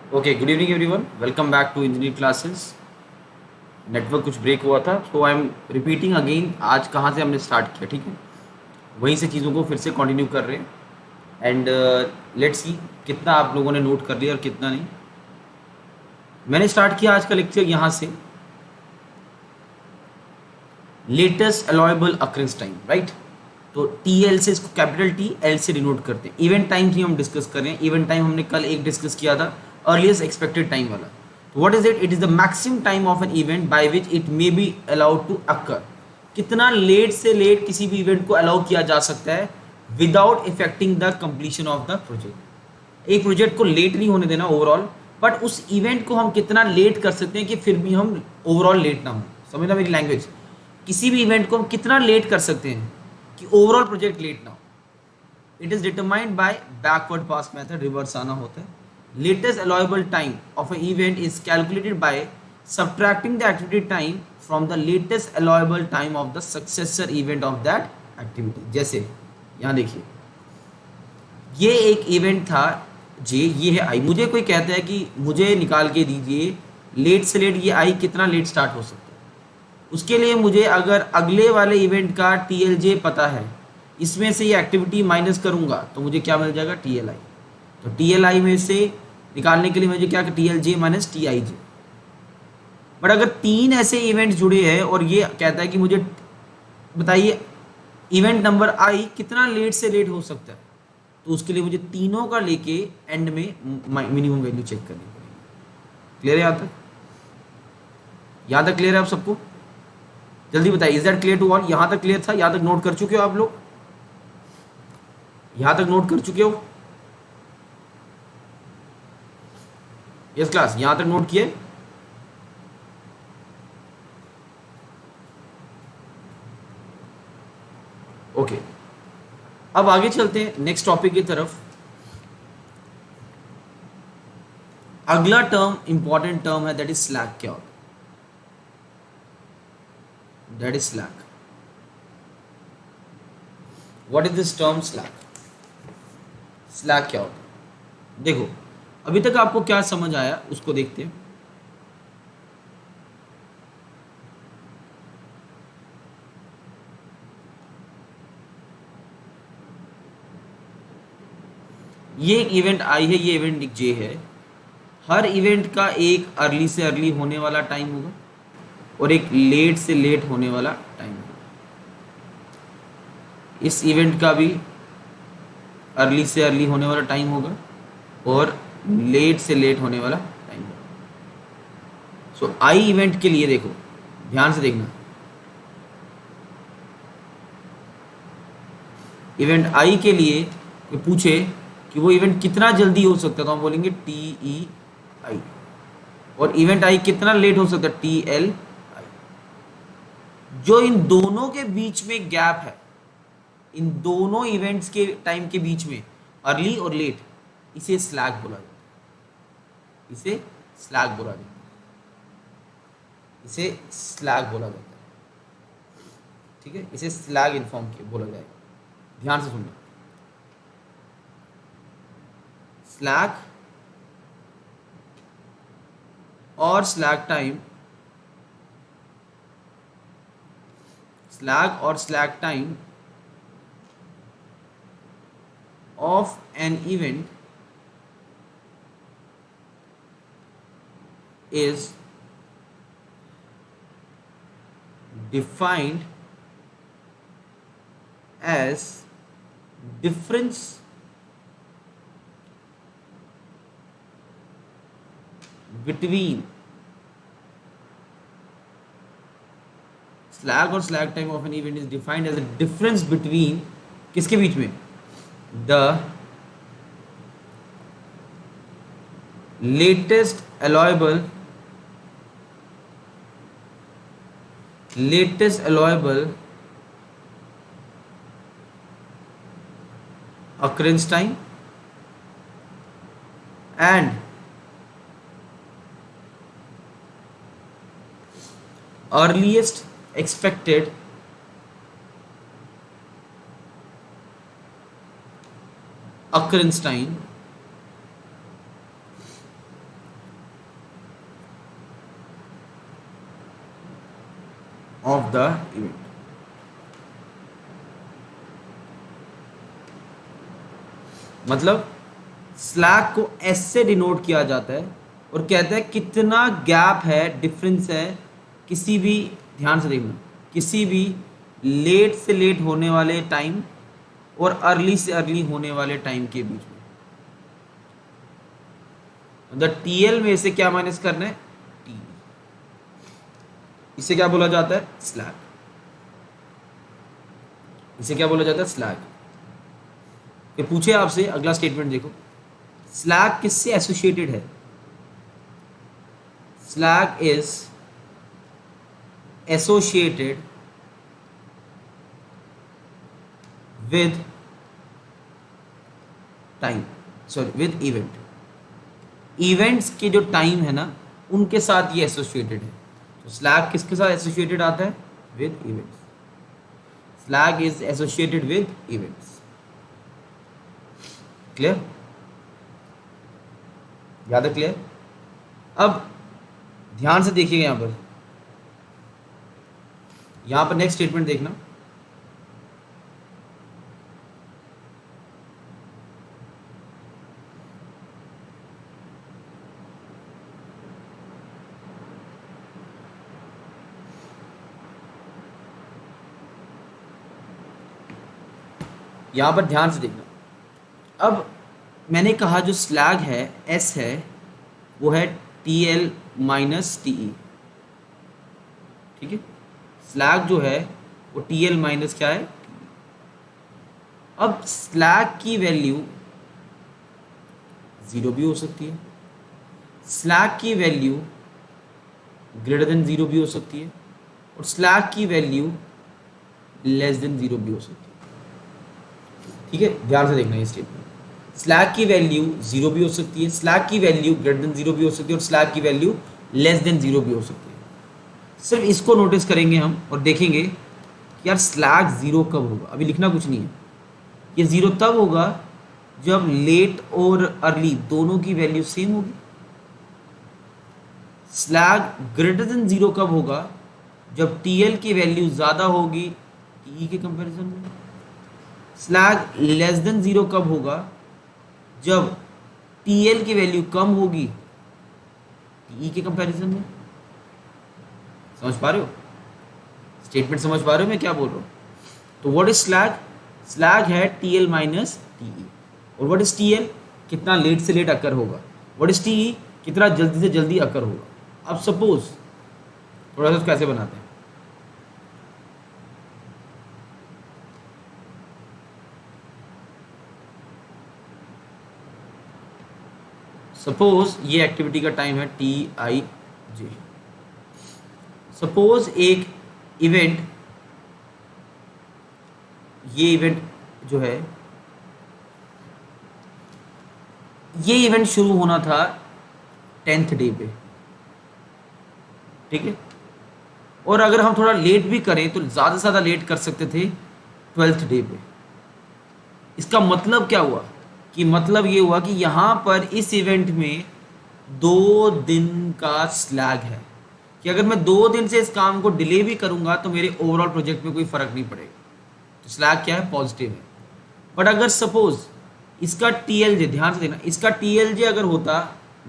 Okay, good evening everyone, welcome back to engineering classes. Network कुछ break हुआ था, so I am repeating again. आज कहाँ से हमने स्टार्ट किया, ठीक है? वहीं से चीज़ों को फिर से कंटिन्यू कर रहे हैं एंड लेट्स सी कितना आप लोगों ने नोट कर लिया और कितना नहीं। मैंने स्टार्ट किया आज का लेक्चर यहाँ से, latest allowable occurrence time, right? तो टी एल से इसको कैपिटल टी एल से डिनोट करते हैं। इवेंट टाइम की हम डिस्कस कर रहे हैं। इवेंट टाइम हमने कल एक डिस्कस किया था, अर्लीस्ट एक्सपेक्टेड टाइम वाला। तो what is it? It is the maximum time of an event by which it may be allowed to occur. कितना लेट से लेट किसी भी इवेंट को अलाउ किया जा सकता है without affecting the completion of the project. एक प्रोजेक्ट को लेट नहीं होने देना ओवरऑल, बट उस इवेंट को हम कितना लेट कर सकते हैं कि फिर भी हम ओवरऑल लेट ना हो। समझना मेरी लैंग्वेज? किसी भी इवेंट को हम कितना लेट कर सकते हैं कि ओवरऑल प्रोजेक्ट लेट ना हो। It is determined by backward pass method, reverse आना होता है। Latest allowable time of A event is calculated by subtracting the activity time from the latest allowable time of the successor event of that activity। जैसे यहाँ देखिए, ये एक event था जे, ये है आई। मुझे कोई कहता है कि मुझे निकाल के दीजिए लेट से लेट ये आई कितना लेट स्टार्ट हो सकता है। उसके लिए मुझे अगर अगले वाले इवेंट का टी एल जे पता है, इसमें से ये एक्टिविटी माइनस करूंगा तो मुझे क्या मिल जाएगा? T L I. तो टी एल आई में से निकालने के लिए मुझे क्या? T L J minus T I J. But अगर तीन ऐसे इवेंट जुड़े हैं और ये कहता है कि मुझे बताइए इवेंट नंबर आई कितना लेट से लेट हो सकता है, तो उसके लिए मुझे तीनों का लेके एंड में मिनिमम वैल्यू चेक करनी पड़ेगी। क्लियर है यहाँ तक? यहाँ तक क्लियर है आप सबको? जल्दी बताइए, is that clear to all? यहाँ तक क्लियर था? यहाँ तक नोट कर चुके हो आप लोग? यहाँ तक नोट कर चुके हो? यस क्लास, यहाँ तक नोट किए? ओके, अब आगे चलते हैं नेक्स्ट टॉपिक की तरफ। अगला टर्म इंपॉर्टेंट टर्म है, दैट इज स्लैक। क्या होता है? That is slack. What is this term slack? Slack क्या होता है? देखो, अभी तक आपको क्या समझ आया उसको देखते हैं। ये एक इवेंट आई है, ये इवेंट एक जे है। हर इवेंट का एक अर्ली से अर्ली होने वाला टाइम होगा और एक लेट से लेट होने वाला टाइम होगा। इस इवेंट का भी अर्ली से अर्ली होने वाला टाइम होगा और लेट से लेट होने वाला टाइम होगा। सो आई इवेंट के लिए देखो, ध्यान से देखना, इवेंट आई के लिए कोई पूछे कि वो इवेंट कितना जल्दी हो सकता है तो हम बोलेंगे टी ई आई, और इवेंट आई कितना लेट हो सकता है? T L I. जो इन दोनों के बीच में गैप है, इन दोनों इवेंट्स के टाइम के बीच में अर्ली और लेट, इसे स्लैक बोला जाता है। इसे स्लैक बोला जाता है। इसे स्लैक बोला जाता है, ठीक है? इसे स्लैग इन्फॉर्म बोला जाएगा। ध्यान से सुनना, स्लैक और स्लैक टाइम, स्लैक और slack time of an event is defined as difference between slack or slack time of an event is defined as a difference between किसके बीच में? The latest allowable occurrence time and earliest expected occurrence time of the event. मतलब slack को S से denote किया जाता है और कहता है कितना गैप है, डिफरेंस है किसी भी, ध्यान से देखना, किसी भी लेट से लेट होने वाले टाइम और अर्ली से अर्ली होने वाले टाइम के बीच में। द टीएल में से क्या माइनस करना है, टी, इसे क्या बोला जाता है, स्लैक। इसे क्या बोला जाता है, स्लैक। ये पूछे आपसे, अगला स्टेटमेंट देखो, स्लैक किससे एसोसिएटेड है, slack is associated with time, sorry with event. Events के जो टाइम है ना, उनके साथ ये एसोसिएटेड है। तो स्लैक किसके साथ एसोसिएटेड आता है, with events. Slack is associated with events. Clear, याद है, क्लियर। अब ध्यान से देखिएगा यहां पर नेक्स्ट स्टेटमेंट देखना, यहां पर ध्यान से देखना। अब मैंने कहा जो स्लैग है, एस है, वो है टी एल माइनस टी ई। ठीक है, स्लैग जो है वो टी एल माइनस क्या है, अब स्लैग की वैल्यू ज़ीरो भी हो सकती है, स्लैग की वैल्यू ग्रेटर देन ज़ीरो भी हो सकती है, और स्लैग की वैल्यू लेस देन ज़ीरो भी हो सकती है। ठीक है, ध्यान से देखना ये स्टेटमेंट, स्लैग की वैल्यू ज़ीरो भी हो सकती है, स्लैग की वैल्यू ग्रेटर देन ज़ीरो भी हो सकती है, और स्लैग की वैल्यू लेस देन ज़ीरो भी हो सकती है। सिर्फ इसको नोटिस करेंगे हम और देखेंगे कि यार स्लैग ज़ीरो कब होगा। अभी लिखना कुछ नहीं है, ये ज़ीरो तब होगा जब लेट और अर्ली दोनों की वैल्यू सेम होगी। स्लैग ग्रेटर देन ज़ीरो कब होगा, जब टी एल की वैल्यू ज़्यादा होगी टी ई के कंपैरिजन में। स्लैग लेस देन ज़ीरो कब होगा, जब टी एल की वैल्यू कम होगी टी ई के कंपैरिजन में। समझ पा रहे हो स्टेटमेंट, समझ पा रहे हो मैं क्या बोल रहा हूँ। तो व्हाट इज स्लैग, स्लैग है टी एल माइनस टी ई, और व्हाट इज टी एल, कितना लेट से लेट अकर होगा, व्हाट इज टी ई, कितना जल्दी से जल्दी अकर होगा। अब सपोज थोड़ा सा कैसे बनाते हैं, सपोज ये एक्टिविटी का टाइम है टी आई जे। सपोज एक इवेंट, ये इवेंट जो है, ये इवेंट शुरू होना था 10th डे पे। ठीक है, और अगर हम थोड़ा लेट भी करें तो ज़्यादा से ज़्यादा लेट कर सकते थे 12th डे पे। इसका मतलब क्या हुआ, कि मतलब ये हुआ कि यहाँ पर इस इवेंट में 2 दिन का स्लैग है, कि अगर मैं 2 दिन से इस काम को डिले भी करूँगा तो मेरे ओवरऑल प्रोजेक्ट में कोई फ़र्क नहीं पड़ेगा। तो स्लैग क्या है, पॉजिटिव है। बट अगर सपोज इसका टी एल जे, ध्यान से देना, इसका टी एल जे अगर होता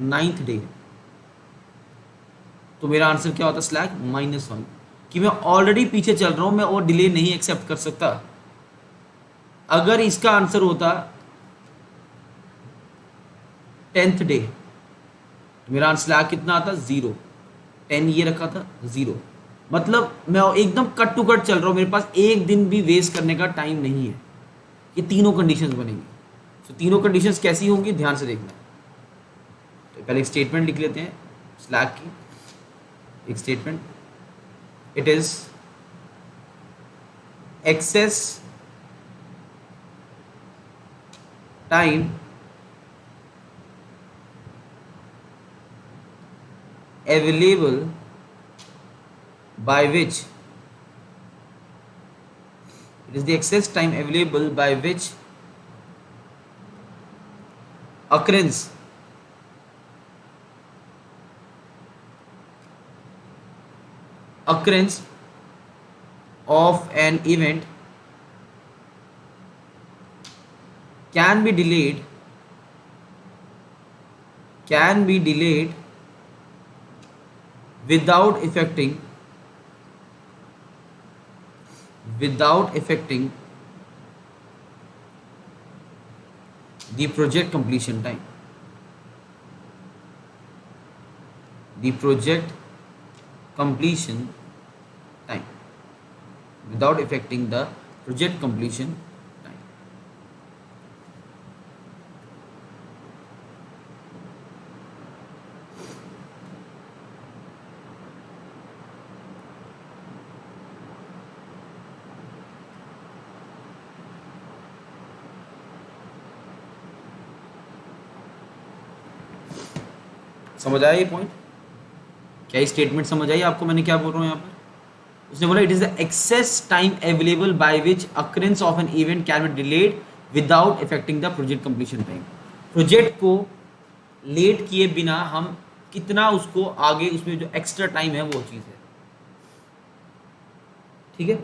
9th डे, तो मेरा आंसर क्या होता, स्लैग -1, कि मैं ऑलरेडी पीछे चल रहा हूँ, मैं और डिले नहीं एक्सेप्ट कर सकता। अगर इसका आंसर होता 10th डे, तो मेरा आंसर स्लैग कितना आता, 0। 10 ये रखा था, 0, मतलब मैं एकदम कट टू कट चल रहा हूँ, मेरे पास एक दिन भी वेस्ट करने का टाइम नहीं है। ये तीनों कंडीशंस बनेंगी। तो तीनों कंडीशंस कैसी होंगी, ध्यान से देखना। तो पहले एक स्टेटमेंट लिख लेते हैं स्लैग की, एक statement, it is excess time available by which, it is the excess time available by which occurrence of an event can be delayed without affecting the project completion time. The project completion time without affecting the project completion time. समझ आया ये point? क्या ये statement समझ आई आपको मैं क्या बोल रहा हूँ यहाँ पर? उसने बोला it is the excess time available by which occurrence of an event can be delayed without affecting the project completion time. Project को लेट किए बिना हम कितना उसको आगे उसमें जो एक्स्ट्रा टाइम है वो चीज़ है. ठीक है.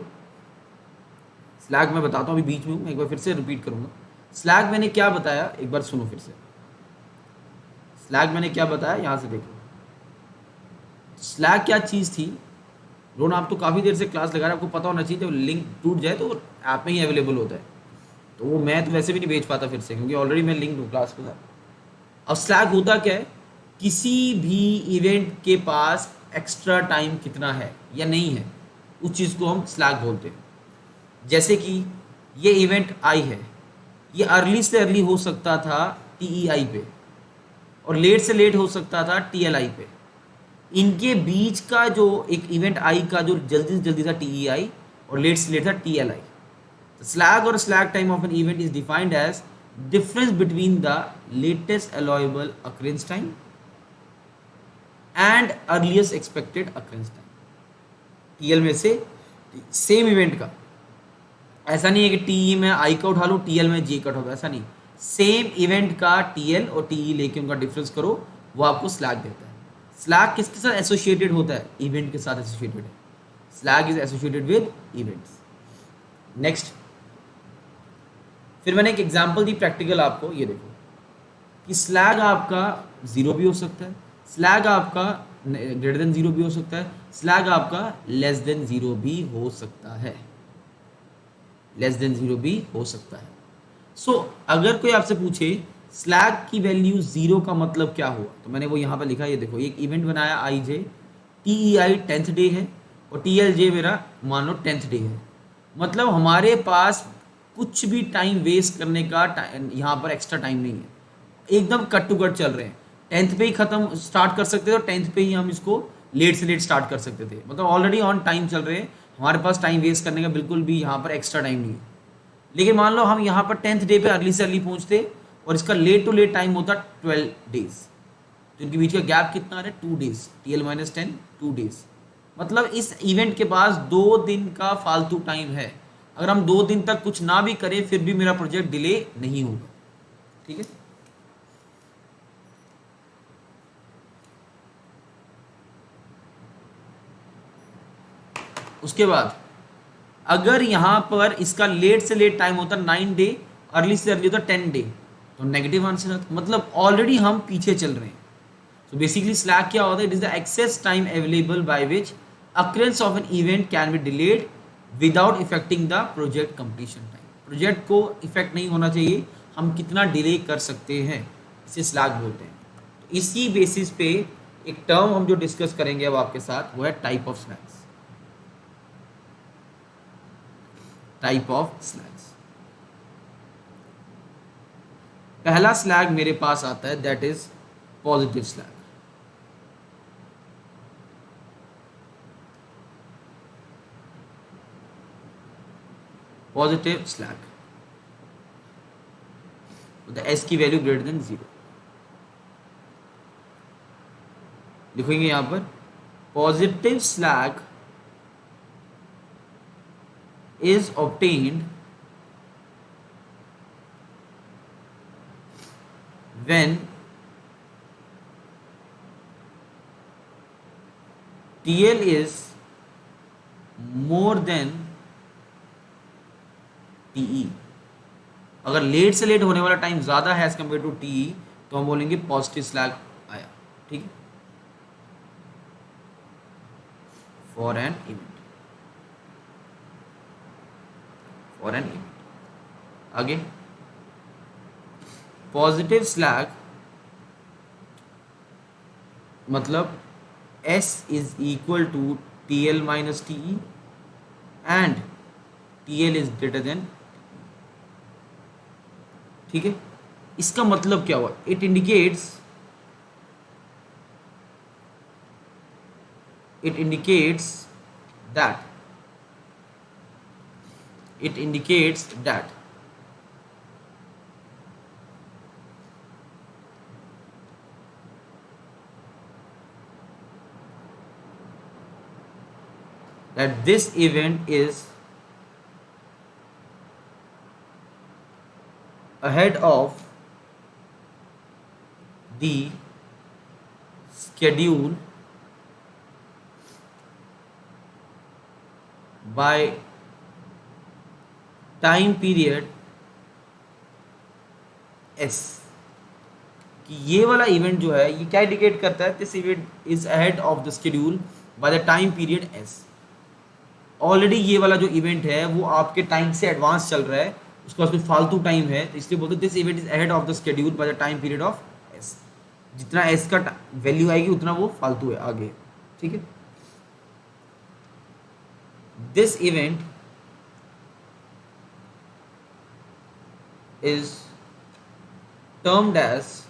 स्लैग मैं बताता हूँ, अभी बीच में हूँ, एक बार फिर से रिपीट करूंगा. स्लैग मैंने क्या बताया एक बार सुनो फिर से. स्लैग मैंने क्या बताया यहाँ से देखो. स्लैग क्या चीज़ थी? रोन आप तो काफ़ी देर से क्लास लगा रहे हैं, आपको पता होना चाहिए जब लिंक टूट जाए तो ऐप में ही अवेलेबल होता है. तो वो मैं तो वैसे भी नहीं भेज पाता फिर से, क्योंकि ऑलरेडी मैं लिंक दूँ क्लास के साथ. अब स्लैग होता क्या है? किसी भी इवेंट के पास एक्स्ट्रा टाइम कितना है या नहीं है, उस चीज़ को हम स्लैग बोलते हैं. जैसे कि ये इवेंट आई है, ये अर्ली से अर्ली हो सकता था TEI पे और लेट से लेट हो सकता था TLI पे. इनके बीच का जो एक इवेंट आई का जो जल्दी से जल्दी था TEI और लेट से लेट था TLI. स्लैग और slag time of an event is defined age difference between the latest allowable occurrence time and earliest expected occurrence time. TL में से सेम इवेंट का, ऐसा नहीं है कि TE में I का उठा लो TL में J का उठा लो, ऐसा नहीं. सेम इवेंट का TL और TE लेके उनका डिफरेंस करो, वो आपको स्लैग देता है. स्लैग किसके साथ एसोसिएटेड होता है? इवेंट के साथ एसोसिएटेड है. Slag is associated with events. Next, फिर मैंने एक एग्जांपल दी प्रैक्टिकल आपको. ये देखो कि स्लैग आपका 0 भी हो सकता है, स्लैग आपका ग्रेटर देन 0 भी हो सकता है, स्लैग आपका लेस देन 0 भी हो सकता है. लेस देन 0 भी हो सकता है. सो अगर कोई आपसे पूछे स्लैग की वैल्यू 0 का मतलब क्या हुआ, तो मैंने वो यहाँ पर लिखा. ये देखो, एक इवेंट बनाया IJ, TEI 10th डे है और TLJ मेरा मान लो 10th डे है. मतलब हमारे पास कुछ भी टाइम वेस्ट करने का यहाँ पर एक्स्ट्रा टाइम नहीं है. एकदम कट टू कट चल रहे हैं. 10th पे ही खत्म स्टार्ट कर सकते थे और 10th पे ही हम इसको लेट से लेट स्टार्ट कर सकते थे. मतलब ऑलरेडी ऑन टाइम चल रहे हैं, हमारे पास टाइम वेस्ट करने का बिल्कुल भी यहाँ पर एक्स्ट्रा टाइम नहीं है. लेकिन मान लो हम यहाँ पर 10th डे पे अर्ली से अर्ली पहुँचते और इसका लेट टू लेट टाइम होता 12 डेज, तो इनके बीच का गैप कितना आ रहा है? 2 डेज. TL-10 2 days. मतलब इस इवेंट के पास 2 दिन का फालतू टाइम है. अगर हम 2 दिन तक कुछ ना भी करें फिर भी मेरा प्रोजेक्ट डिले नहीं होगा. ठीक है. उसके बाद अगर यहाँ पर इसका लेट से लेट टाइम होता 9 डे, अर्ली से अर्ली होता 10 डे, तो नेगेटिव आंसर आता. मतलब ऑलरेडी हम पीछे चल रहे हैं. तो बेसिकली स्लैग क्या होता है? It is the excess time available by which occurrence of an event can be delayed without affecting the project completion time. Project को इफेक्ट नहीं होना चाहिए, हम कितना डिले कर सकते हैं, इसे स्लैग बोलते हैं. तो इसी बेसिस पे एक टर्म हम जो डिस्कस करेंगे अब आपके साथ, वो है type of slacks. Type of slacks. पहला स्लैग मेरे पास आता है, that is positive slack. Positive slack, the S की वैल्यू ग्रेटर देन 0. लिखेंगे यहां पर positive slack is obtained when TL is more than TE. अगर लेट से लेट होने वाला टाइम ज़्यादा है एज कम्पेयर टू टीई तो हम बोलेंगे पॉजिटिव स्लैग आया। ठीक है, for an event, for an event. आगे पॉजिटिव स्लैग मतलब S is equal to T L minus T E and T L is greater than. ठीक है, इसका मतलब क्या हुआ? It indicates that it indicates that this event is ahead of the schedule by time period S। कि ये वाला event जो है ये क्या इंडिकेट करता है? This event is ahead of the schedule bye the time period S। Already ये वाला जो इवेंट है वो आपके टाइम से एडवांस चल रहा है, उसके पास कोई फालतू टाइम है, तो इसलिए बोलते हैं this event is ahead of the schedule bye the time period of S। जितना S का वैल्यू आएगी उतना वो फालतू है आगे। ठीक है, this event is termed as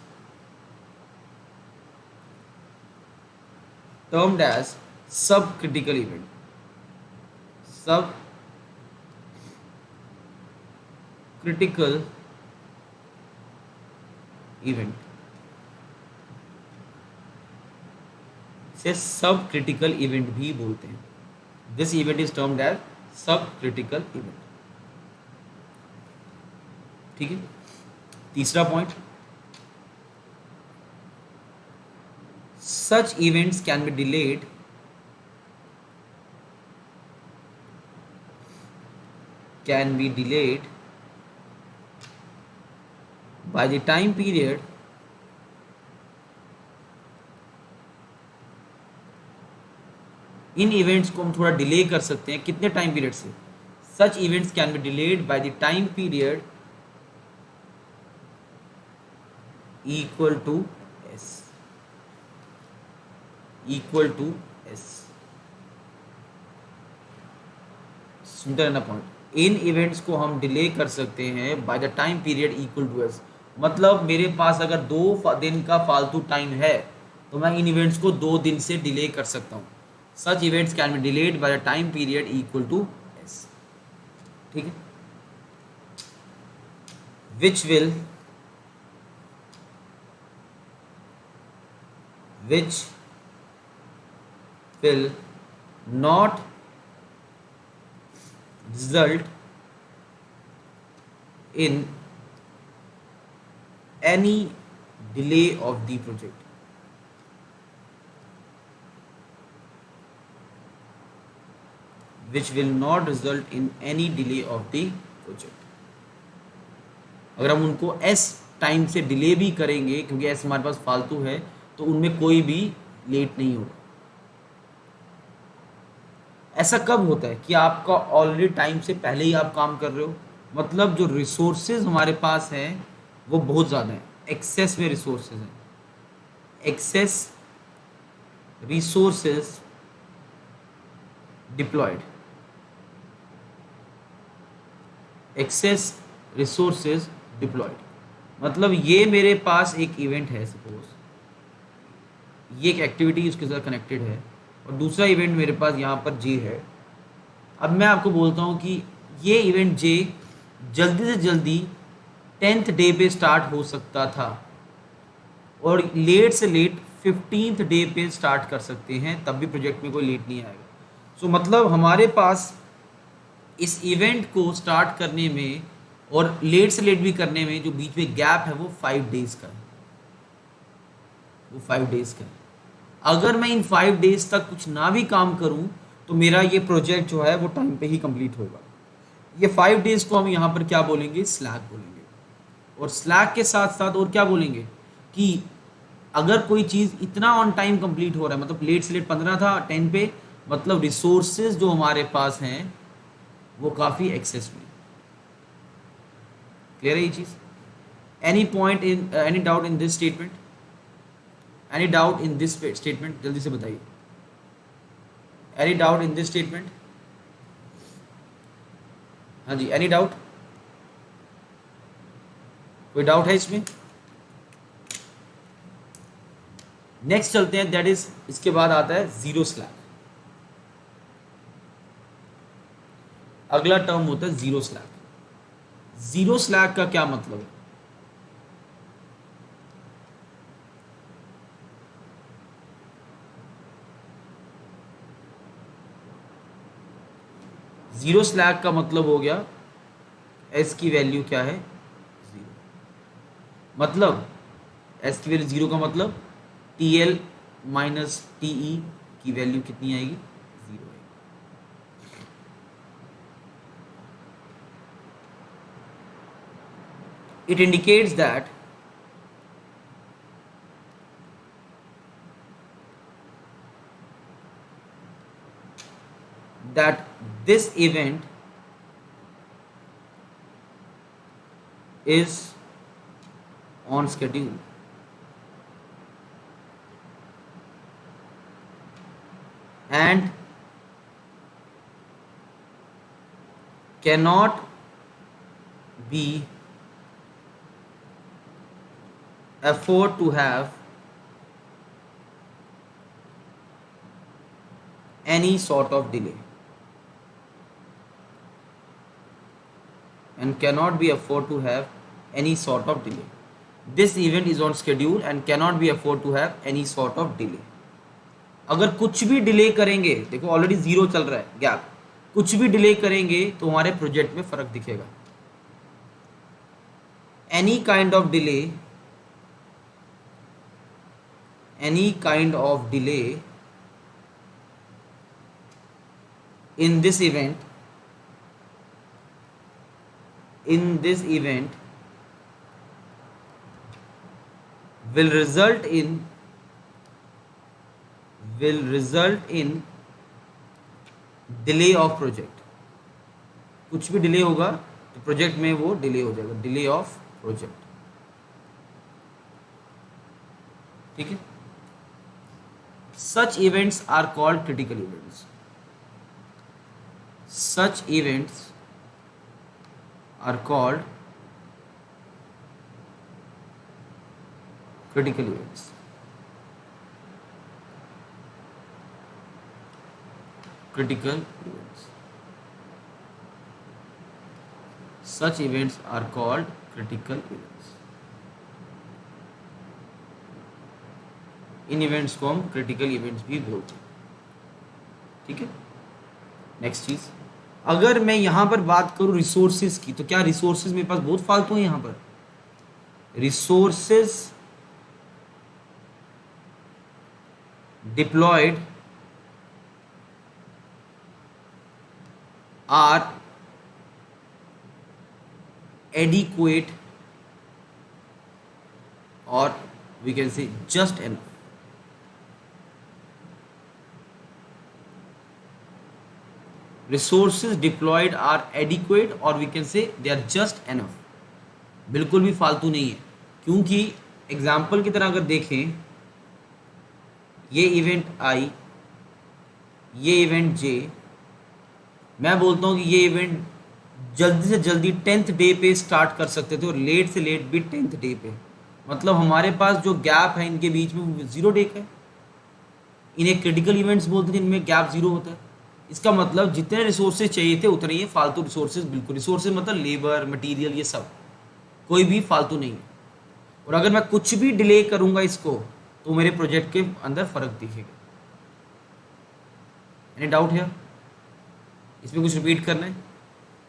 subcritical event, subcritical event से subcritical event भी बोलते हैं। this event is termed as subcritical event। ठीक है, तीसरा point, such events can be delayed by the time period in events को हम थोड़ा डिले कर सकते हैं। कितने टाइम पीरियड से? सच events can be delayed by the time period equal to S, equal to S। सुनते रहना पॉइंट। इन इवेंट्स को हम डिले कर सकते हैं by the time period equal to S। मतलब मेरे पास अगर 2 दिन का फालतू टाइम है तो मैं इन इवेंट्स को 2 दिन से डिले कर सकता हूँ। Such events can be delayed by the time period equal to S। ठीक है, which will not result in any delay of the project। which will not result in any delay of the project। अगर हम उनको S time से delay भी करेंगे क्योंकि S हमारे पास फालतू है तो उनमें कोई भी लेट नहीं होगा। ऐसा कब होता है कि आपका ऑलरेडी टाइम से पहले ही आप काम कर रहे हो, मतलब जो रिसोर्सेज हमारे पास हैं वो बहुत ज़्यादा है, एक्सेस में रिसोर्सेज हैं, excess resources deployed, excess resources deployed. मतलब ये मेरे पास एक इवेंट है, सपोज ये एक एक्टिविटी उसके साथ कनेक्टेड है और दूसरा इवेंट मेरे पास यहाँ पर जे है। अब मैं आपको बोलता हूँ कि ये इवेंट जे जल्दी से जल्दी 10th डे पे स्टार्ट हो सकता था और लेट से लेट 15th डे पे स्टार्ट कर सकते हैं, तब भी प्रोजेक्ट में कोई लेट नहीं आएगा। सो मतलब हमारे पास इस इवेंट को स्टार्ट करने में और लेट से लेट भी करने में जो बीच में गैप है वो 5 डेज़ का है, वो 5 डेज़ का है। अगर मैं इन 5 डेज़ तक कुछ ना भी काम करूं तो मेरा ये प्रोजेक्ट जो है वो टाइम पे ही कंप्लीट होगा। ये 5 डेज को हम यहाँ पर क्या बोलेंगे, स्लैक बोलेंगे। और स्लैक के साथ साथ और क्या बोलेंगे कि अगर कोई चीज़ इतना ऑन टाइम कंप्लीट हो रहा है, मतलब लेट से लेट 15 था 10 पे, मतलब रिसोर्सेज जो हमारे पास हैं वो काफ़ी एक्सेस में। क्लियर है ये चीज़? Any point in, any doubt in this statement? Any doubt in this statement, जल्दी से बताइए। Any doubt in this statement? हाँ जी, एनी डाउट? कोई डाउट है इसमें? नेक्स्ट चलते हैं, दैट इज, इसके बाद आता है जीरो स्लैक। अगला टर्म होता है जीरो स्लैक। जीरो स्लैक का क्या मतलब है? जीरो स्लैक का मतलब हो गया एस की वैल्यू क्या है, जीरो। मतलब एस की वैल्यू जीरो का मतलब टी एल माइनस टी ई की वैल्यू कितनी आएगी, जीरो आएगी। It indicates that that this event is on schedule and cannot be afford to have any sort of delay, and cannot be afford to have any sort of delay. This event is on schedule and cannot be afford to have any sort of delay. अगर कुछ भी delay करेंगे, देखो already zero चल रहा है gap, कुछ भी डिले करेंगे तो हमारे प्रोजेक्ट में फर्क दिखेगा। Any kind of delay, any kind of delay in this event, in this event will result in delay of project। कुछ भी डिले होगा तो प्रोजेक्ट में वो डिले हो जाएगा, डिले ऑफ प्रोजेक्ट। ठीक है, such events are called critical events. Such events are called critical events। Critical events, such events are called critical events। In events को हम क्रिटिकल इवेंट्स भी बोलते हैं। ठीक है, नेक्स्ट चीज, अगर मैं यहां पर बात करूं रिसोर्सेज की, तो क्या रिसोर्सेज मेरे पास बहुत फालतू है? यहां पर रिसोर्सेज डिप्लॉयड आर एडिक्वेट और we can say just enough. Resources deployed are adequate और we can say they are just enough. बिल्कुल भी फालतू नहीं है, क्योंकि एग्जाम्पल की तरह अगर देखें, ये इवेंट आई, ये इवेंट जे, मैं बोलता हूँ कि ये इवेंट जल्दी से जल्दी 10th डे पे स्टार्ट कर सकते थे और लेट से लेट भी 10th डे पे। मतलब हमारे पास जो गैप है इनके बीच में वो 0 डे का है। इन्हें क्रिटिकल इवेंट्स बोलते हैं जिनमें गैप 0 होता है। इसका मतलब जितने रिसोर्सेज चाहिए थे उतने ही फालतू रिसोर्सेज, बिल्कुल रिसोर्सेज मतलब लेबर मटेरियल, ये सब कोई भी फालतू नहीं है। और अगर मैं कुछ भी डिले करूंगा इसको तो मेरे प्रोजेक्ट के अंदर फर्क दिखेगा। एनी डाउट है इसमें? कुछ रिपीट करना है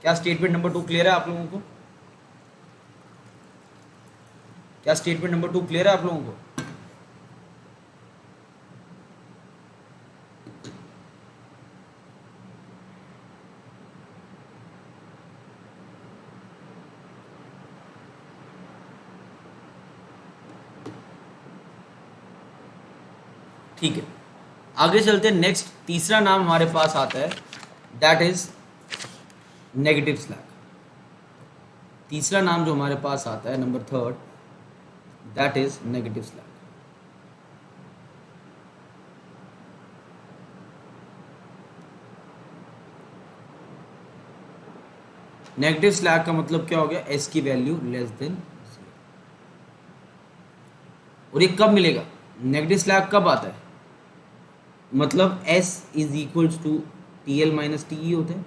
क्या? स्टेटमेंट नंबर 2 क्लियर है आप लोगों को? क्या स्टेटमेंट नंबर 2 क्लियर है आप लोगों को? ठीक है, आगे चलते हैं। नेक्स्ट तीसरा नाम हमारे पास आता है, दैट इज नेगेटिव स्लैग। तीसरा नाम जो हमारे पास आता है, number third, that is negative slag. Negative slag का मतलब क्या हो गया, एस की वैल्यू लेस देन, और ये कब मिलेगा, नेगेटिव स्लैग कब आता है, मतलब S is equals to T L minus T E होता है,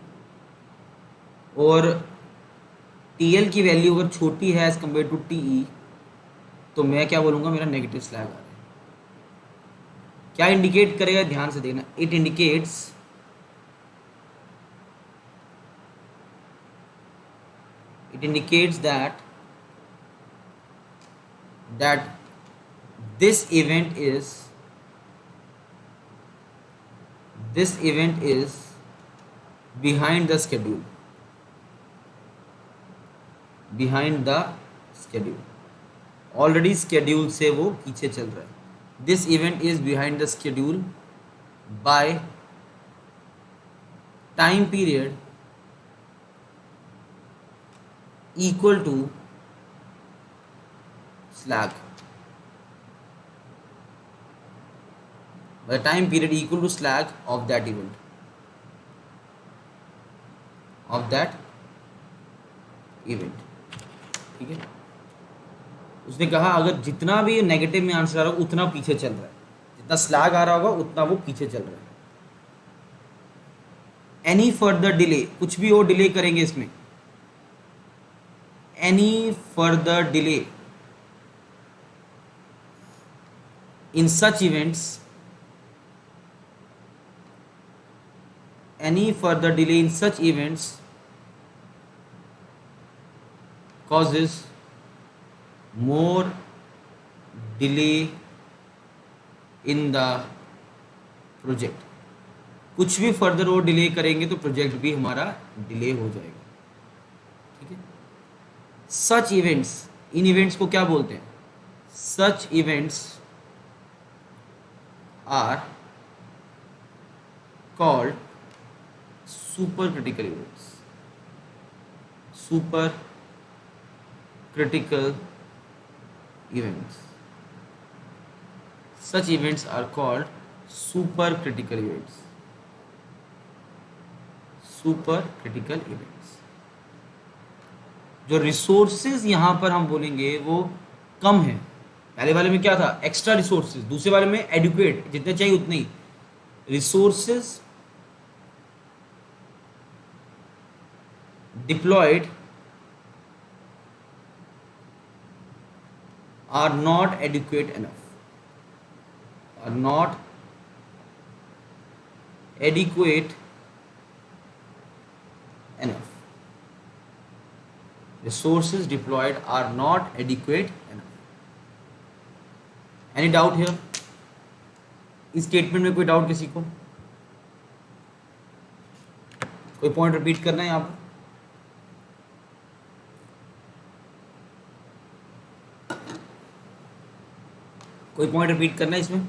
और टी एल की वैल्यू अगर छोटी है as compare to T E, तो मैं क्या बोलूँगा, मेरा नेगेटिव स्लैग आ रहा है। क्या इंडिकेट करेगा, ध्यान से देखना, it indicates that this event is behind the schedule, already schedule से वो पीछे चल रहा है। This event is behind the schedule by time period equal to slack, by the time period equal to slack of that event, ठीक है। उसने कहा अगर जितना भी नेगेटिव में आंसर आ रहा होगा उतना पीछे चल रहा है, जितना स्लैग आ रहा होगा उतना वो पीछे चल रहा है। एनी फर्दर डिले, कुछ भी और डिले करेंगे इसमें, any further delay in such events causes more delay in the project। कुछ भी फर्दर और डिले करेंगे तो प्रोजेक्ट भी हमारा डिले हो जाएगा, ठीक है। सच इवेंट्स, इन इवेंट्स को क्या बोलते हैं, such events are called super critical events. Super critical events, such events are called super critical events. Super critical events, जो रिसोर्सेज यहां पर हम बोलेंगे वो कम है। पहले वाले में क्या था, एक्स्ट्रा रिसोर्सेज, दूसरे वाले में एडिक्वेट, जितने चाहिए उतने ही resources deployed are not adequate enough, are not adequate enough, resources deployed are not adequate enough। any doubt here, इस स्टेटमेंट में कोई डाउट किसी को, कोई पॉइंट रिपीट करना है यहाँ पर, कोई पॉइंट रिपीट करना है इसमें,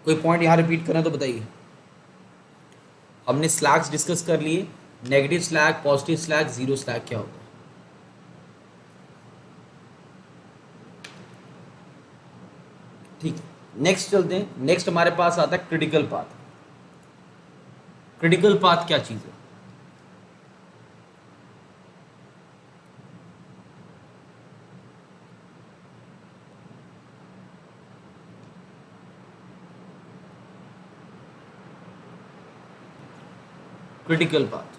कोई पॉइंट यहाँ रिपीट करना तो बताइए। हमने स्लैग्स डिस्कस कर लिए, negative slag, positive slag, zero slag क्या होता है। ठीक है, नेक्स्ट चलते हैं। नेक्स्ट हमारे पास आता है क्रिटिकल पाथ। क्रिटिकल पाथ क्या चीज है, critical path,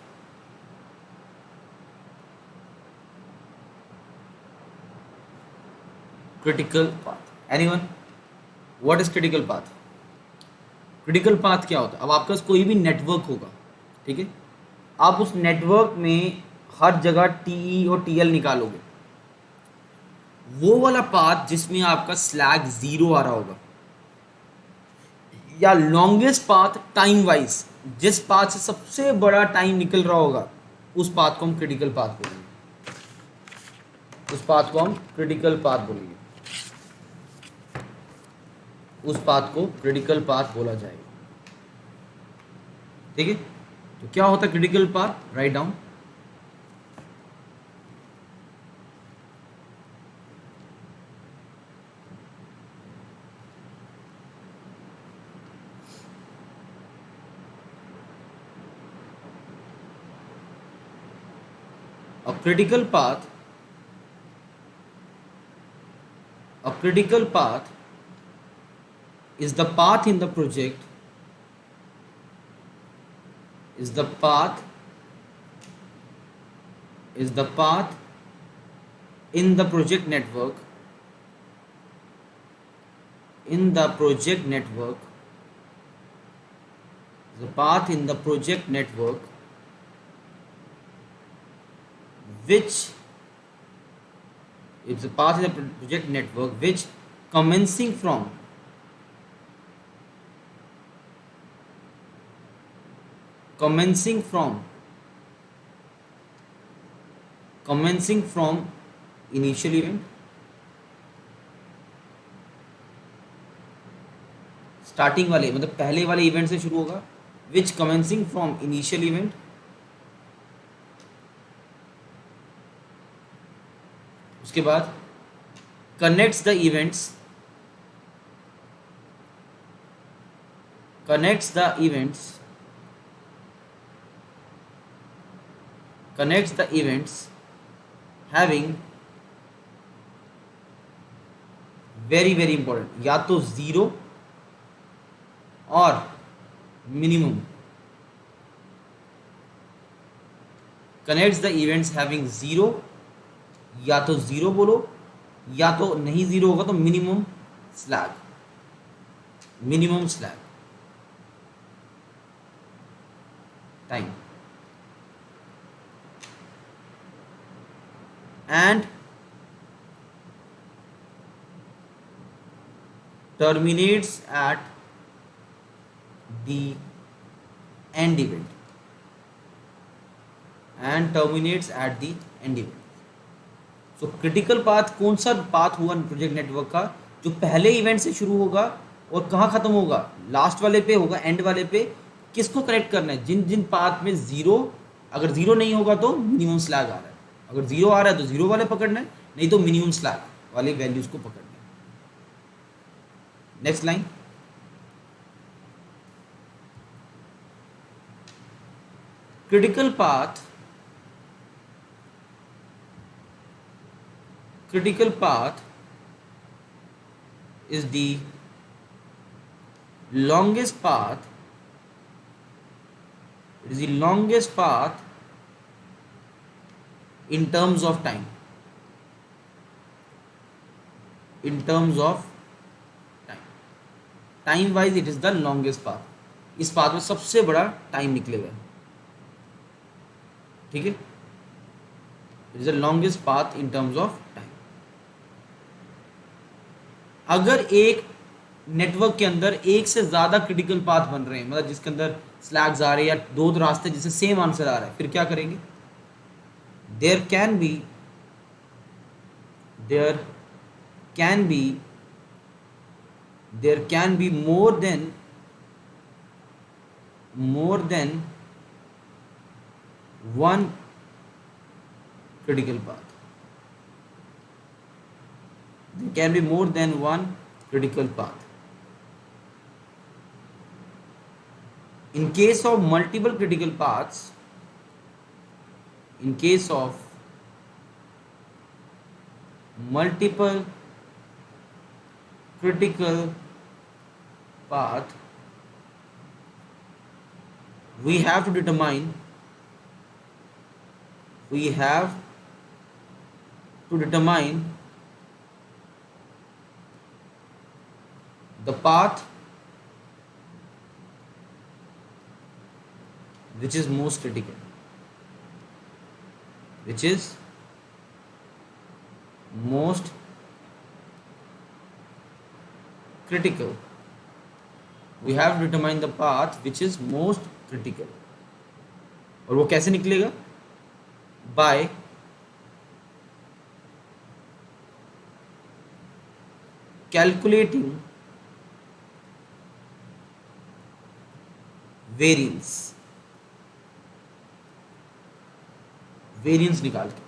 critical path, anyone, what is critical path? Critical path क्या होता है, अब आपके पास कोई भी नेटवर्क होगा, ठीक है, आप उस नेटवर्क में हर जगह टी और टी एल निकालोगे, वो वाला पाथ जिसमें आपका स्लैग जीरो आ रहा होगा, या लॉन्गेस्ट पाथ टाइम वाइज, जिस पाथ से सबसे बड़ा टाइम निकल रहा होगा, उस पाथ को हम क्रिटिकल पाथ बोलेंगे, उस पाथ को हम क्रिटिकल पाथ बोलेंगे, उस पाथ को क्रिटिकल पाथ बोला जाएगा। ठीक है, तो क्या होता है critical path? Write down. A critical path, a critical path is the path in the project, is the path, is the path in the project network, in the project network, the path in the project network which it's a path in the project network which commencing from commencing from initial event, starting वाले मतलब पहले वाले event से शुरू होगा, विच commencing from initial event, उसके बाद connects the events, connects the events, connects the events having very very important या तो जीरो और minimum, connects the events having zero, या तो जीरो बोलो या तो नहीं जीरो होगा तो minimum slag, minimum slag time, and terminates at the end event, and terminates at the end event. So critical path कौन सा पाथ हुआ प्रोजेक्ट नेटवर्क का जो पहले इवेंट से शुरू होगा और कहाँ खत्म होगा? लास्ट वाले पे होगा, एंड वाले पे। किसको कनेक्ट करना है? जिन जिन पाथ में जीरो, अगर जीरो नहीं होगा तो मिनिमम स्लैग आ रहा है, अगर जीरो आ रहा है तो जीरो वाले पकड़ना है, नहीं तो मिनिमम स्लैग वाले वैल्यूज को पकड़ना है। Next line, critical path, critical path is the longest path, it is the longest path in terms of time, in terms of time, time wise it is the longest path, इस path में सबसे बड़ा time निकलेगा। ठीक है, it is the longest path in terms of time। अगर एक network के अंदर एक से ज्यादा क्रिटिकल पाथ बन रहे हैं, मतलब जिसके अंदर स्लैग्स आ रहे हैं या दो रास्ते जिससे सेम आंसर आ रहा है, फिर क्या करेंगे? There can be more than one critical path, there can be more than one critical path. In case of multiple critical paths, in case of multiple critical path, we have to determine the path which is most critical, which is most critical. We have to determine the path which is most critical. और वो कैसे निकलेगा? Bye calculating variance, variance निकाल के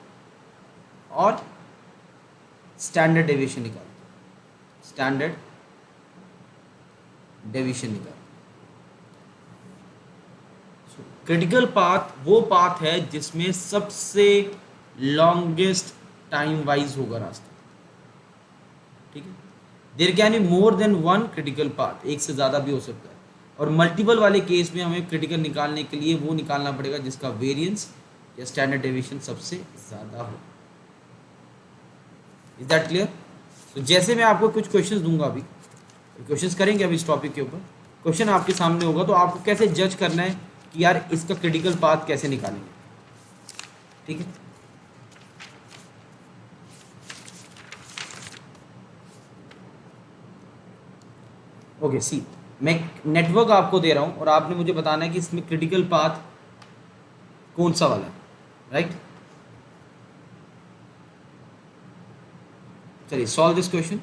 और standard deviation निकाल के, standard deviation निकाल। क्रिटिकल पाथ वो पाथ है जिसमें सबसे लॉन्गेस्ट टाइम वाइज होगा रास्ता, ठीक है। There can be more than one critical path, एक से ज़्यादा भी हो सकता है। और मल्टीपल वाले केस में हमें क्रिटिकल निकालने के लिए वो निकालना पड़ेगा जिसका वेरिएंस या स्टैंडर्ड डेविएशन सबसे ज़्यादा हो। Is that clear? तो जैसे मैं आपको कुछ क्वेश्चंस दूंगा, अभी क्वेश्चंस करेंगे अभी इस टॉपिक के ऊपर। क्वेश्चन आपके सामने होगा तो आपको कैसे जज करना है कि यार इसका क्रिटिकल पाथ कैसे निकालेंगे, ठीक है। ओके सी, मैं नेटवर्क आपको दे रहा हूं और आपने मुझे बताना है कि इसमें क्रिटिकल पाथ कौन सा वाला है, राइट। चलिए solve this question.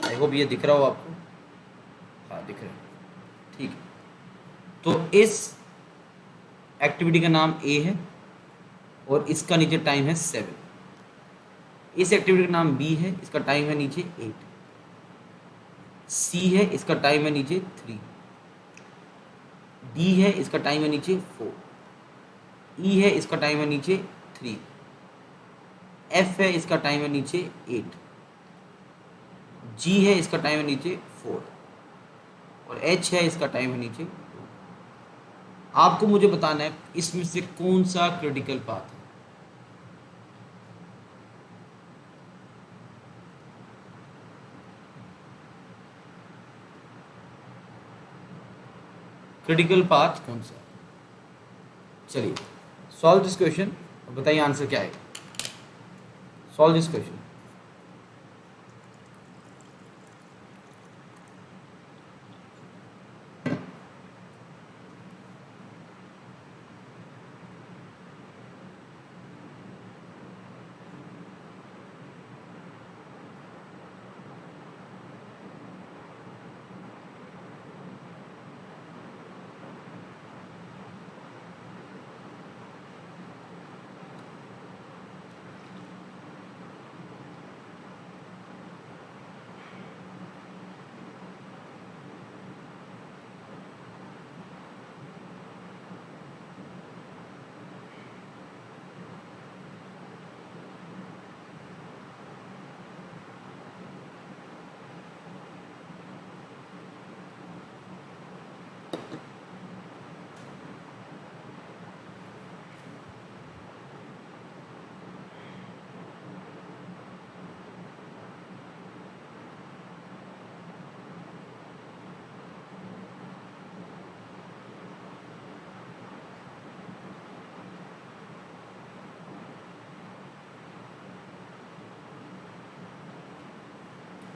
I hope ये दिख रहा हो आपको, हाँ दिख रहा है, ठीक है। तो इस एक्टिविटी का नाम ए है और इसका नीचे टाइम है 7। इस एक्टिविटी का नाम बी है, इसका टाइम है नीचे 8। सी है, इसका टाइम है नीचे 3। डी है, इसका टाइम है नीचे 4। ई है, इसका टाइम है नीचे 3। एफ है, इसका टाइम है नीचे 8। जी है, इसका टाइम है नीचे 4 और एच है, इसका टाइम है नीचे 2। आपको मुझे बताना है इसमें से कौन सा क्रिटिकल पाथ है। क्रिटिकल पाथ कौन सा है? चलिए सॉल्व दिस क्वेश्चन और बताइए आंसर क्या है। Solve this question.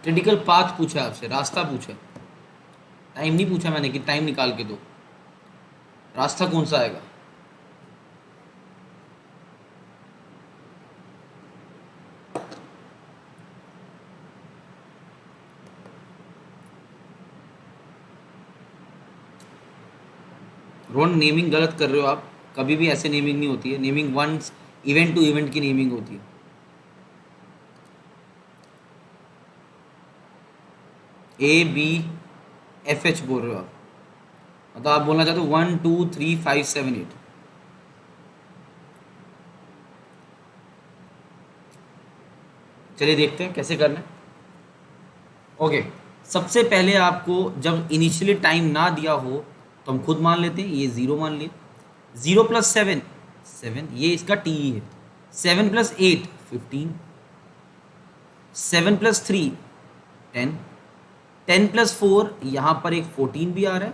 Critical path पूछा आपसे, रास्ता पूछा, टाइम नहीं पूछा मैंने कि टाइम निकाल के दो। रास्ता कौन सा आएगा? रोहन नेमिंग गलत कर रहे हो आप, कभी भी ऐसे नेमिंग नहीं होती है। Naming once event to event की नेमिंग होती है। ए बी एफ एच बोल रहे हो आप, मतलब आप बोलना चाहते हो 1 2 3 5 7 8। चलिए देखते हैं कैसे करना है। ओके, सबसे पहले आपको जब इनिशियली टाइम ना दिया हो तो हम खुद मान लेते हैं, ये ज़ीरो मान लिए। 0 + 7 7, ये इसका टी है। 7 + 8 15, 7 + 3 10, 10 + 4 यहाँ पर एक 14 भी आ रहा है,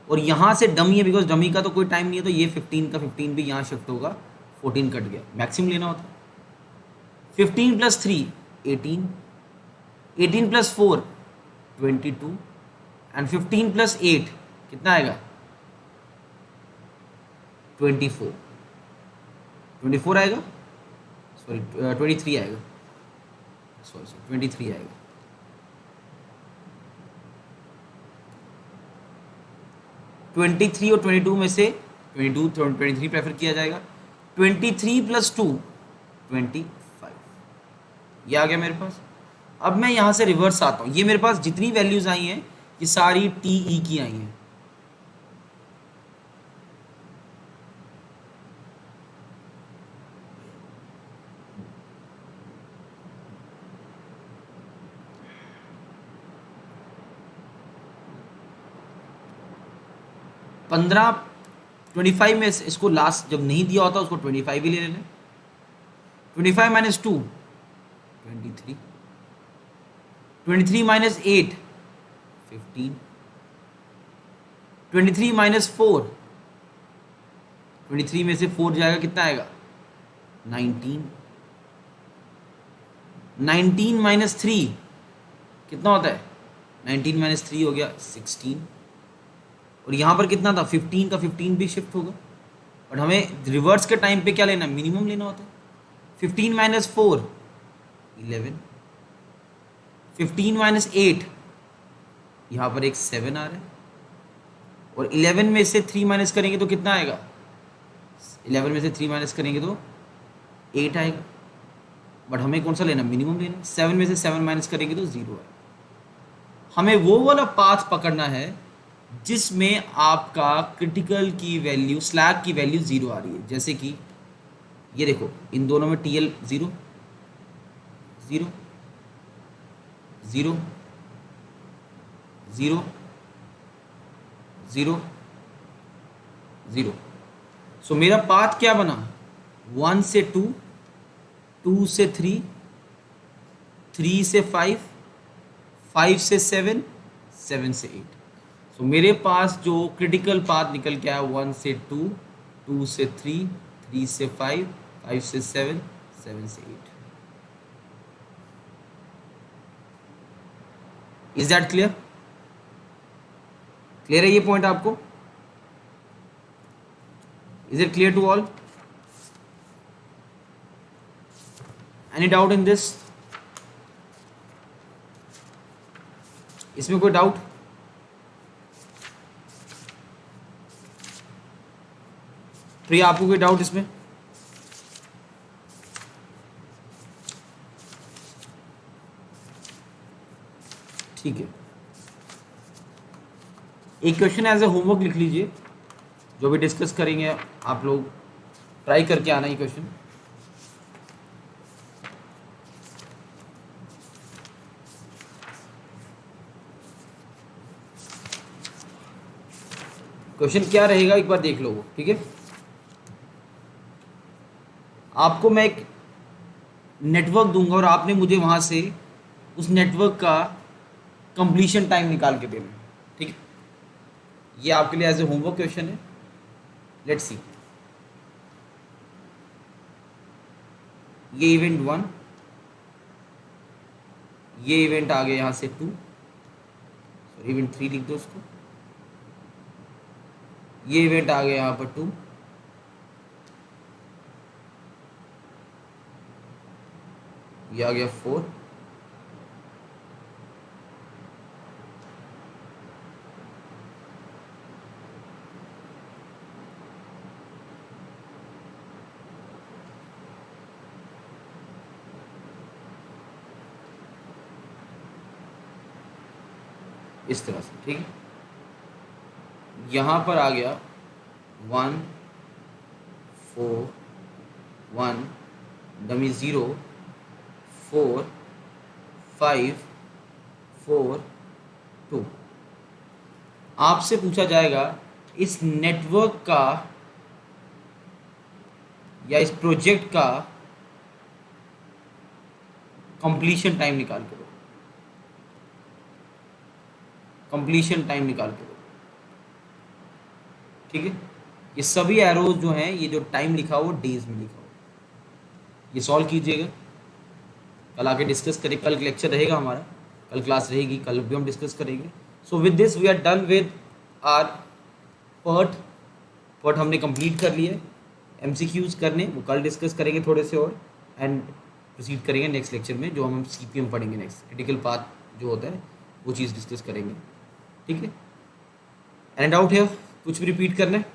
और यहाँ से डमी है बिकॉज डमी का तो कोई टाइम नहीं है, तो ये 15 का 15 भी यहाँ शिफ्ट होगा, 14 कट गया, मैक्सिमम लेना होता है। 15 + 3 18, 18 + 4 22, एंड 15 + 8 कितना आएगा 24, 24 आएगा, सॉरी 23 आएगा, सॉरी सॉरी 23 आएगा। 23 और 22 में से 22 23 प्रेफर किया जाएगा। 23 + 2 25, ये आ गया मेरे पास। अब मैं यहाँ से रिवर्स आता हूँ, ये मेरे पास जितनी वैल्यूज आई हैं ये सारी टी ई की आई हैं। पंद्रह 25 में से इसको लास्ट जब नहीं दिया होता उसको 25 ही ले लेना। 25 - 2 23, 23 - 8 15, 23 - 4, 23 में से 4 जाएगा कितना आएगा 19, 19 - 3 कितना होता है 19 - 3 हो गया 16, और यहाँ पर कितना था 15 का 15 भी शिफ्ट होगा, और हमें रिवर्स के टाइम पे क्या लेना है मिनिमम लेना होता है। 15 - 4 11, 15 - 8 यहाँ पर एक 7 आ रहा है, और 11 में से 3 माइनस करेंगे तो कितना आएगा 11 में से 3 माइनस करेंगे तो 8 आएगा, बट हमें कौन सा लेना मिनिमम लेना। 7 में से 7 माइनस करेंगे तो 0 आएगा। हमें वो वाला पाथ पकड़ना है जिसमें आपका क्रिटिकल की वैल्यू स्लैग की वैल्यू 0 आ रही है, जैसे कि ये देखो इन दोनों में TL 0 0 0 0 0 0। सो मेरा पाथ क्या बना 1 से 2, 2 से 3, 3 से 5, 5 से 7, 7 से 8। सो मेरे पास जो क्रिटिकल पाथ निकल के आया 1 से 2, 2 से 3, 3 से 5, 5 से 7, 7 से 8। Is that clear? क्लियर है ये पॉइंट आपको? Is it clear to all? Any doubt in this? इसमें कोई डाउट? प्रिया आपको कोई डाउट इसमें? ठीक है, एक क्वेश्चन एज ए होमवर्क लिख लीजिए, जो भी डिस्कस करेंगे आप लोग ट्राई करके आना ये क्वेश्चन। क्वेश्चन क्या रहेगा एक बार देख लो वो, ठीक है। आपको मैं एक नेटवर्क दूंगा और आपने मुझे वहां से उस नेटवर्क का कंप्लीशन टाइम निकाल के देना है, ठीक है। ये आपके लिए एज ए होमवर्क क्वेश्चन है। लेट्स सी, ये इवेंट 1, ये इवेंट आ गया यहाँ से 2, सॉरी इवेंट 3 लिख दो उसको, ये इवेंट आ गया यहाँ पर 2, ये आ गया 4, इस तरह से, ठीक है। यहाँ पर आ गया 1 4 1 डमी 0 4 5 4 2। आपसे पूछा जाएगा इस नेटवर्क का या इस प्रोजेक्ट का कंप्लीशन टाइम निकाल के दो, कंप्लीशन टाइम निकाल के दो। ठीक है, ये सभी एरोज जो हैं, ये जो टाइम लिखा हो डेज में लिखा हो। ये सॉल्व कीजिएगा, कल आके डिस्कस करें। कल लेक्चर रहेगा हमारा, कल क्लास रहेगी, कल भी हम डिस्कस करेंगे। So with this we are done with our part हमने कंप्लीट कर लिया। एमसीक्यूज करने वो कल डिस्कस करेंगे थोड़े से और, एंड प्रोसीड करेंगे नेक्स्ट लेक्चर में जो हम सीपीएम पढ़ेंगे। नेक्स्ट क्रिटिकल पाथ जो होता है वो चीज़ डिस्कस करेंगे। ठीक है, एंड डाउट है कुछ भी रिपीट करना है,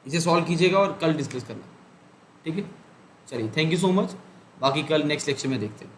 इसे सॉल्व कीजिएगा और कल डिस्कस करना। ठीक है, चलिए, थैंक यू सो मच। बाकी कल नेक्स्ट लेक्चर में देखते हैं।